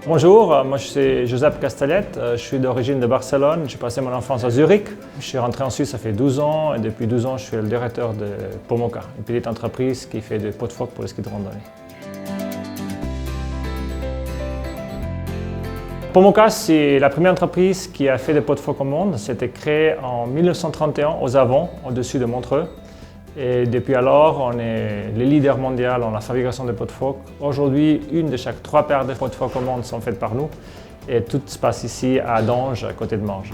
Bonjour, moi je suis Josep Castellet, je suis d'origine de Barcelone, j'ai passé mon enfance à Zurich. Je suis rentré en Suisse ça fait 12 ans et depuis 12 ans je suis le directeur de Pomoca, une petite entreprise qui fait des pots de phoque pour le ski de randonnée. Pomoca, c'est la première entreprise qui a fait des pots de phoque au monde. C'était créé en 1931 aux Avants, au-dessus de Montreux. Et depuis alors, on est les leaders mondiaux dans la fabrication de pots de phoque. Aujourd'hui, une de chaque 3 paires de pots de phoque au monde sont faites par nous. Et tout se passe ici à Dange, à côté de Morges.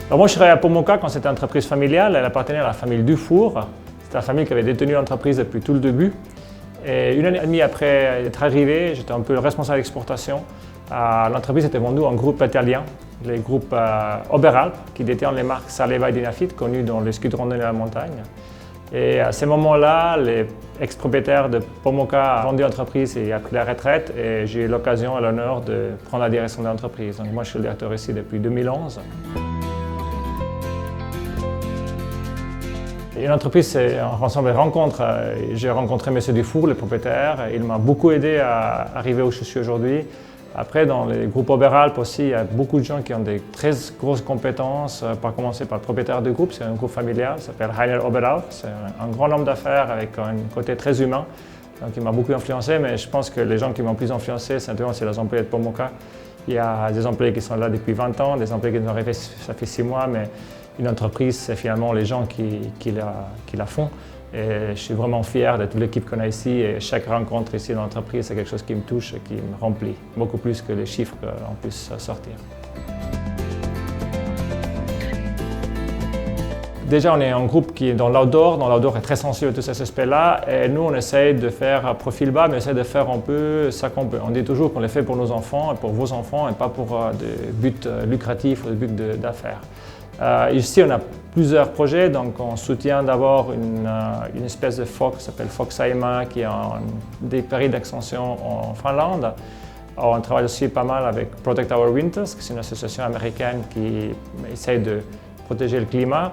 Alors moi, je travaillais à Pomoca quand c'était une entreprise familiale. Elle appartenait à la famille Dufour. C'était la famille qui avait détenu l'entreprise depuis tout le début. Et une année et demie après être arrivé, j'étais un peu le responsable d'exportation. L'entreprise était vendue en groupe italien, les groupes Oberalp, qui détiennent les marques Saleva et Dynafit, connues dans le ski de randonnée à la montagne. Et à ce moment-là, les ex-propriétaires de Pomoca ont vendu l'entreprise et a pris la retraite. Et j'ai eu l'occasion et l'honneur de prendre la direction de l'entreprise. Donc moi, je suis le directeur ici depuis 2011. Une entreprise, c'est un ensemble de rencontres. J'ai rencontré M. Dufour, le propriétaire. Il m'a beaucoup aidé à arriver où je suis aujourd'hui. Après, dans les groupes Oberalp aussi, il y a beaucoup de gens qui ont des très grosses compétences, par commencer par le propriétaire du groupe, c'est un groupe familial, il s'appelle Heiner Oberalp. C'est un grand homme d'affaires avec un côté très humain. Donc il m'a beaucoup influencé, mais je pense que les gens qui m'ont plus influencé, c'est les employés de Pomoca. Il y a des employés qui sont là depuis 20 ans, des employés qui sont arrivés, ça fait 6 mois, mais une entreprise, c'est finalement les gens qui la font. Et je suis vraiment fier de toute l'équipe qu'on a ici et chaque rencontre ici dans l'entreprise, c'est quelque chose qui me touche et qui me remplit, beaucoup plus que les chiffres qu'on puisse sortir. Déjà, on est un groupe qui est dans l'outdoor. Dans l'outdoor est très sensible à tous ces aspects-là. Et nous, on essaye de faire à profil bas, mais on essaie de faire un peu ça qu'on peut. On dit toujours qu'on les fait pour nos enfants et pour vos enfants et pas pour des buts lucratifs ou des buts d'affaires. Ici, on a plusieurs projets, donc on soutient d'abord une espèce de phoque qui s'appelle Phoque Saimaa, qui est en dépéri d'extension en Finlande. On travaille aussi pas mal avec Protect Our Winters, qui est une association américaine qui essaye de protéger le climat.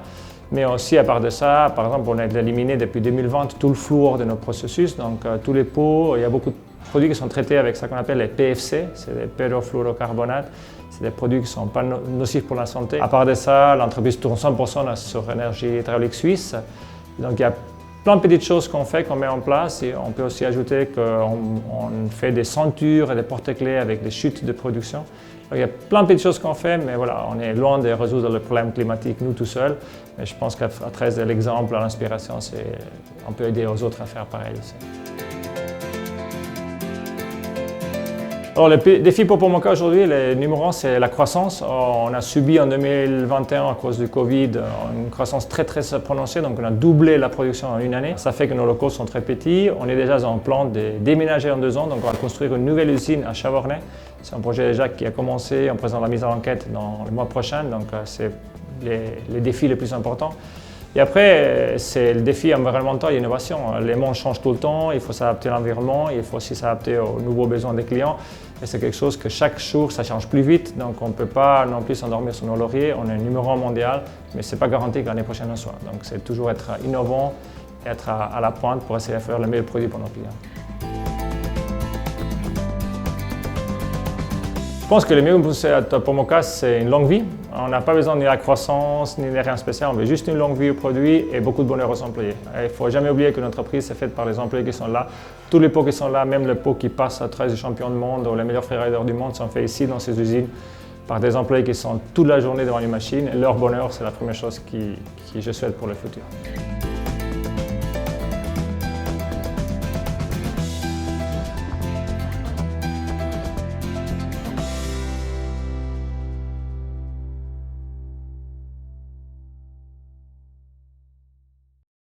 Mais aussi, à part de ça, par exemple, on a éliminé depuis 2020 tout le fluor de nos processus, donc tous les pots, il y a beaucoup de produits qui sont traités avec ce qu'on appelle les PFC, c'est des perfluorocarbonates. C'est des produits qui ne sont pas nocifs pour la santé. À part de ça, l'entreprise tourne 100% sur énergie hydraulique suisse. Donc il y a plein de petites choses qu'on fait, qu'on met en place. Et on peut aussi ajouter qu'on fait des ceintures et des porte-clés avec des chutes de production. Donc il y a plein de petites choses qu'on fait, mais voilà, on est loin de résoudre le problème climatique nous tout seuls. Mais je pense qu'à travers de l'exemple, l'inspiration, on peut aider aux autres à faire pareil aussi. Alors, le défi pour Pomoca aujourd'hui, le numéro 1, c'est la croissance. On a subi en 2021, à cause du Covid, une croissance très prononcée. Donc, on a doublé la production en une année. Ça fait que nos locaux sont très petits. On est déjà en plan de déménager en 2 ans. Donc, on va construire une nouvelle usine à Chavornay. C'est un projet déjà qui a commencé. On présente la mise en enquête dans le mois prochain. Donc, c'est les défis les plus importants. Et après, c'est le défi environnemental et l'innovation. Les mondes changent tout le temps, il faut s'adapter à l'environnement, il faut aussi s'adapter aux nouveaux besoins des clients. Et c'est quelque chose que chaque jour, ça change plus vite, donc on ne peut pas non plus s'endormir sur nos lauriers. On est numéro 1 mondial, mais ce n'est pas garanti que l'année prochaine on soit. Donc c'est toujours être innovant, être à la pointe pour essayer de faire le meilleur produit pour nos clients. Je pense que le mieux pour Pomoca, c'est une longue vie. On n'a pas besoin ni de la croissance, ni de rien spécial. On veut juste une longue vie au produit et beaucoup de bonheur aux employés. Il ne faut jamais oublier que notre entreprise est faite par les employés qui sont là. Tous les pots qui sont là, même les pots qui passent à 13 champions du monde ou les meilleurs freeriders du monde sont faits ici dans ces usines par des employés qui sont toute la journée devant une machine. Et leur bonheur, c'est la première chose que je souhaite pour le futur.